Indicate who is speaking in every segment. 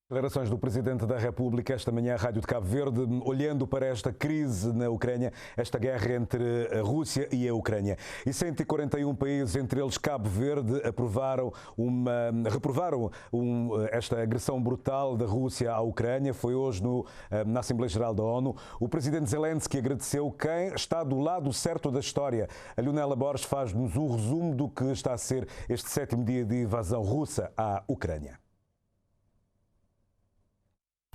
Speaker 1: Declarações do Presidente da República esta manhã à Rádio de Cabo Verde, olhando para esta crise na Ucrânia, esta guerra entre a Rússia e a Ucrânia. E 141 países, entre eles Cabo Verde, reprovaram esta agressão brutal da Rússia à Ucrânia. Foi hoje na Assembleia Geral da ONU. O Presidente Zelensky agradeceu quem está do lado certo da história. A Leonela Borges faz-nos um resumo do que está a ser este 7º dia de invasão russa à Ucrânia.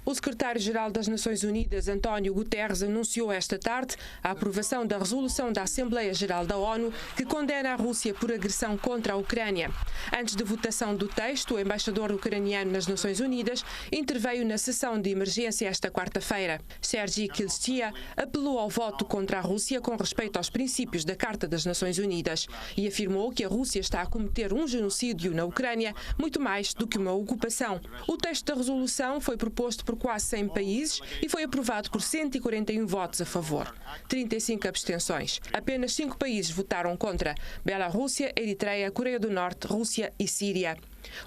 Speaker 2: O secretário-geral das Nações Unidas, António Guterres, anunciou esta tarde a aprovação da resolução da Assembleia Geral da ONU que condena a Rússia por agressão contra a Ucrânia. Antes de votação do texto, o embaixador ucraniano nas Nações Unidas interveio na sessão de emergência esta quarta-feira. Sergiy Kilstya apelou ao voto contra a Rússia com respeito aos princípios da Carta das Nações Unidas e afirmou que a Rússia está a cometer um genocídio na Ucrânia muito mais do que uma ocupação. O texto da resolução foi proposto por quase 100 países e foi aprovado por 141 votos a favor, 35 abstenções. Apenas 5 países votaram contra: Bielorrússia, Eritreia, Coreia do Norte, Rússia e Síria.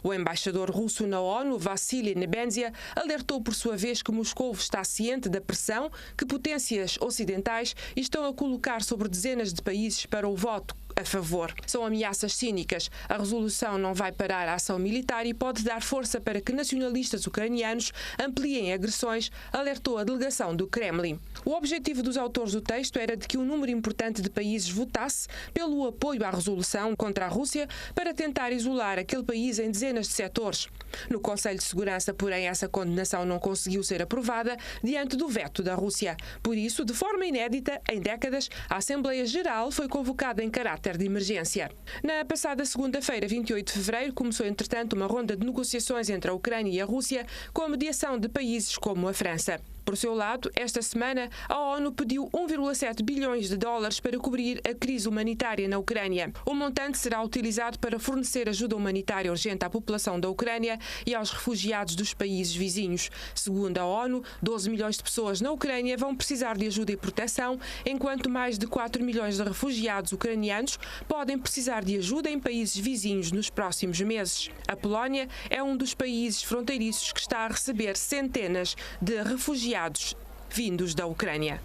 Speaker 2: O embaixador russo na ONU, Vassily Nebenzia, alertou por sua vez que Moscou está ciente da pressão que potências ocidentais estão a colocar sobre dezenas de países para o voto a favor. São ameaças cínicas. A resolução não vai parar a ação militar e pode dar força para que nacionalistas ucranianos ampliem agressões, alertou a delegação do Kremlin. O objetivo dos autores do texto era de que um número importante de países votasse pelo apoio à resolução contra a Rússia para tentar isolar aquele país em dezenas de setores. No Conselho de Segurança, porém, essa condenação não conseguiu ser aprovada diante do veto da Rússia. Por isso, de forma inédita, em décadas, a Assembleia Geral foi convocada em caráter de emergência. Na passada segunda-feira, 28 de fevereiro, começou, entretanto, uma ronda de negociações entre a Ucrânia e a Rússia com a mediação de países como a França. Por seu lado, esta semana, a ONU pediu 1,7 bilhões de dólares para cobrir a crise humanitária na Ucrânia. O montante será utilizado para fornecer ajuda humanitária urgente à população da Ucrânia e aos refugiados dos países vizinhos. Segundo a ONU, 12 milhões de pessoas na Ucrânia vão precisar de ajuda e proteção, enquanto mais de 4 milhões de refugiados ucranianos podem precisar de ajuda em países vizinhos nos próximos meses. A Polónia é um dos países fronteiriços que está a receber centenas de refugiados vindos da Ucrânia.